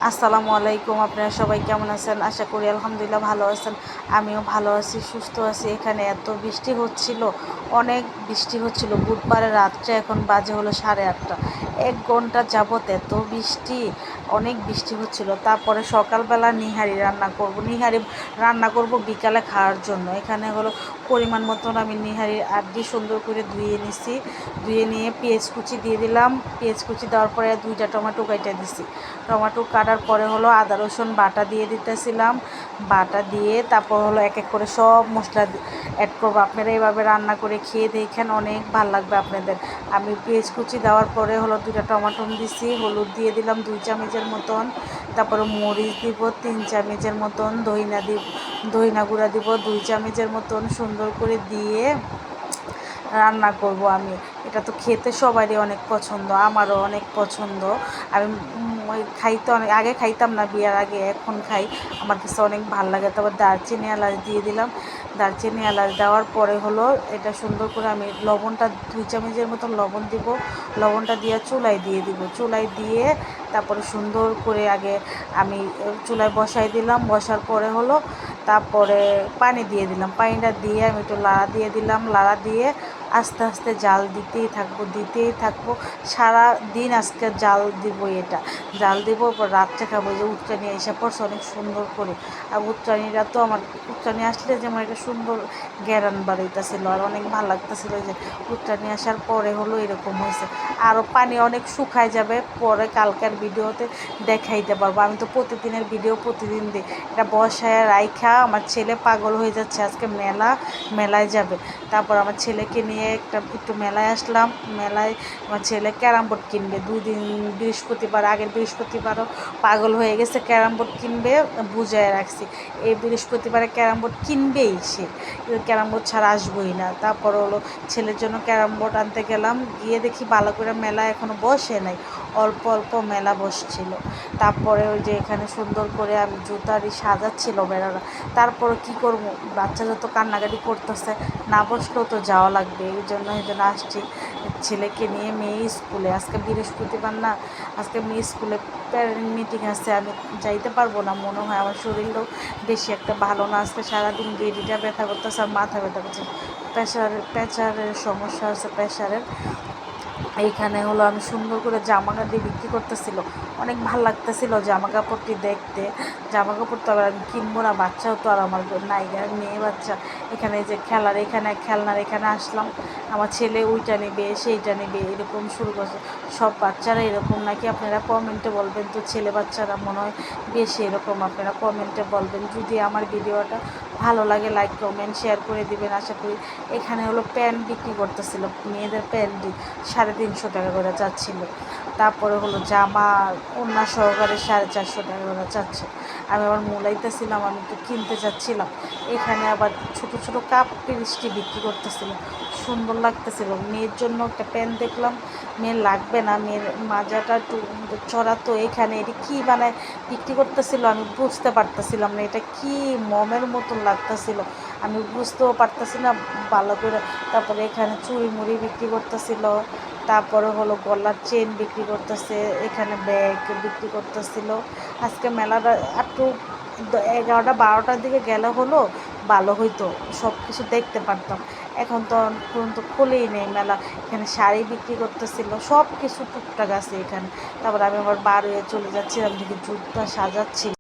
আসসালামু আলাইকুম। আপনারা সবাই কেমন আছেন? আশা করি আলহামদুলিল্লাহ ভালো আছেন। আমিও ভালো আছি, সুস্থ আছি। এখানে এত বৃষ্টি হচ্ছিল, অনেক বৃষ্টি হচ্ছিল। বুধবারের রাত্রে এখন বাজে হলো 8:30। 1 ঘন্টা যাবত এত বৃষ্টি, অনেক বৃষ্টি হচ্ছিল। তারপরে সকালবেলা নিহারি রান্না করব বিকালে খাওয়ার জন্য। এখানে হলো পরিমাণ মতন আমি নিহারির আড্ডি সুন্দর করে ধুয়ে নিছি। ধুয়ে নিয়ে পেঁয়াজ কুচি দিয়ে দিলাম। পেঁয়াজ কুচি দেওয়ার পরে 2টা টমেটো কেটে দিছি। টমেটো কাটার পরে হলো আদা রসুন বাটা দিয়ে দিতেছিলাম। বাটা দিয়ে তারপর হলো এক এক করে সব মশলা অ্যাড করবো। আপনারা এইভাবে রান্না করে খেয়ে দেখেন, অনেক ভালো লাগবে আপনাদের। আমি পেঁয়াজ কুচি দেওয়ার পরে হলো 2টা টমেটো দিছি, হলুদ দিয়ে দিলাম 2 চামচের মতন, তারপরে মরিচ দিব 3 চামচের মতন, ধইনা গুঁড়া দিব 2 চামচের মতন, সুন্দর করে দিয়ে রান্না করব আমি। এটা তো খেতে সবারই অনেক পছন্দ, আমারও অনেক পছন্দ। আমি খাইতে অনেক আগে খাইতাম না, বিয়ার আগে, এখন খাই। আমার কাছে অনেক ভালো লাগে। তারপর দারচিনি এলাচ দিয়ে দিলাম। দারচিনি এলাচ দেওয়ার পরে হলো এটা সুন্দর করে আমি লবণটা 2 চামচের মতন লবণ দিব। লবণটা দিয়ে চুলায় দিয়ে দিব। চুলায় দিয়ে তারপরে সুন্দর করে আগে আমি চুলায় বসাই দিলাম। বসার পরে হলো তারপরে পানি দিয়ে দিলাম। পানিটা দিয়ে আমি একটু লাড়া দিয়ে দিলাম। লাড়া দিয়ে আস্তে আস্তে জাল দিতেই থাকবো। সারা দিন আজকে জাল দিব। এটা জাল দিব, পর রাত্রে খাবো। যে উচ্চানি এসে পড়ছে অনেক সুন্দর করে। আর উচ্চানিটা তো আমার উচ্চানি আসলে যেমন একটা সুন্দর গ্যারান বাড়াইতেছিল, আর অনেক ভালো লাগতেছিল। যে উচ্চানি আসার পরে হলো এরকম হয়েছে। আরও পানি অনেক শুকায় যাবে, পরে কালকের ভিডিওতে দেখাইতে পারবো। আমি তো প্রতিদিনের ভিডিও প্রতিদিন দিই। এটা বসায় রাইখা আমার ছেলে পাগল হয়ে যাচ্ছে, আজকে মেলায় যাবে। তারপর আমার ছেলেকে নিয়ে একটু মেলায় আসলাম। মেলায় আমার ছেলে ক্যারাম বোর্ড কিনবে। 2 দিন আগের বৃহস্পতিবারও পাগল হয়ে গেছে, ক্যারাম বোর্ড কিনবে, বুঝায় রাখছি। এই বৃহস্পতিবারে ক্যারাম বোর্ড কিনবেই সে, ক্যারাম বোর্ড ছাড়া আসবোই না। তারপর হলো ছেলের জন্য ক্যারাম বোর্ড আনতে গেলাম। গিয়ে দেখি ভালো করে মেলা এখনও বসে নাই, অল্প অল্প মেলা বসছিল। তারপরে ওই যে এখানে সুন্দর করে আমি জুতারি সাজাচ্ছিল মেলাটা। তারপরে কি করব, বাচ্চা যত কান্নাকাটি করতেছে, না বসলেও তো যাওয়া লাগবে। এই জন্য আসছি ছেলেকে নিয়ে। মেয়ে স্কুলে, আজকে বৃহস্পতিবার না, আজকে মেয়ে স্কুলে প্যারেন্ট মিটিং আছে। আমি যাইতে পারবো না মনে হয়। আমার শরীরটাও বেশি একটা ভালো না। আজকে সারাদিন গেডিটা ব্যথা করতেছে আর মাথা ব্যথা করছে। প্রেশারের সমস্যা আছে, প্রেশারের। এইখানে হলো আমি সুন্দর করে জামা কাপড় দিয়ে বিক্রি করতেছিল, অনেক ভালো লাগতেছিল জামা কাপড়টি দেখতে। জামা কাপড় তো আবার আমি কিনবো না, বাচ্চাও তো আর আমার নাইগা মেয়ে বাচ্চা। এখানে যে খেলনার এখানে আসলাম। আমার ছেলে ওইটা নেবে সেইটা নেবে এরকম শুরু করছে। সব বাচ্চারা এরকম নাকি? আপনারা কমেন্টে বলবেন তো। ছেলে বাচ্চারা মনে হয় বেশি এরকম। আপনারা কমেন্টে বলবেন। যদি আমার ভিডিওটা ভালো লাগে লাইক কমেন্ট শেয়ার করে দিবেন আশা করি। এখানে হলো প্যান্ট বিক্রি করতেছিল, মেয়েদের প্যান্ট 350 টাকা করে যাচ্ছিলো। তারপরে হলো জামা ওড়না সহকারে 450 টাকা করে যাচ্ছে। আমি আবার মোলাইতেছিলাম, আমি তো কিনতে যাচ্ছিলাম। এখানে আবার ছোট ছোট কাপ পিরিচটি বিক্রি করতেছিল, সুন্দর লাগতেছিল। মেয়ের জন্য একটা প্যান্ট দেখলাম, মেয়ের লাগবে না, মেয়ের মাজাটা একটু চড়া, তো এখানে এটি কী বানায় বিক্রি করতেছিল আমি বুঝতে পারতেছিলাম না। এটা কি মমের মতন লাগতেছিল, আমি বুঝতেও পারতেছি না ভালো করে। তারপরে এখানে চুড়ি মুড়ি বিক্রি করতেছিল। তারপরে হলো গলার চেন বিক্রি করতেছে, এখানে ব্যাগ বিক্রি করতেছিল। আজকে মেলাটা একটু 11টা 12টার দিকে গেলে হলো ভালো হইতো, সব কিছু দেখতে পারতাম। এখন তো পর্যন্ত খুলেই নেই মেলা। এখানে শাড়ি বিক্রি করতেছিল, সব কিছু টুকটাক আছে এখানে। তারপর আমি আবার বার হয়ে চলে যাচ্ছিলাম, দিকে জুতা সাজাচ্ছি।